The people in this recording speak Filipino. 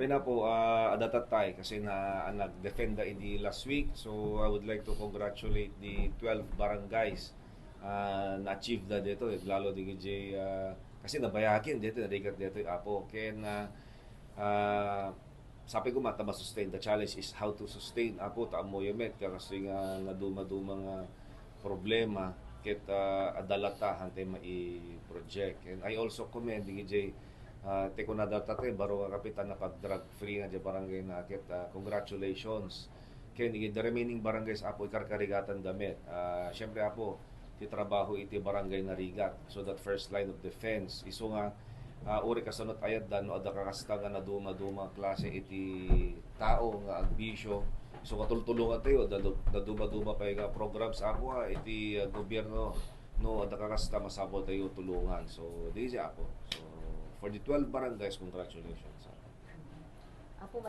na po, adatatay kasi na nag-defend da idi last week. So I would like to congratulate the 12 barangays na-achieve da dito. Lalo di gijay kasi nabayakin dito, narigat dito apo. Kaya na sabi ko mata ma-sustain. The challenge is how to sustain apo ta mo yamet kasi nga naduma-duma nga problema ket adalata hantay mai-project. And I also commend di gijay te ko na datate baro nga kapitan na pag drug free nga di barangay na ket congratulations ken the remaining barangays apo ikarkarigatan damit. Syempre apo ti trabaho iti barangay na rigat so that first line of defense iso nga uri kasunod ayat dan no adda kakasta nga naduma-duma klase iti tao nga agbisyo so katultulungan tayo naduma-duma pa nga programs ako iti gobyerno no adda kakasta masabol tayo tulungan so di siya ako so for the 12 barangays congratulations.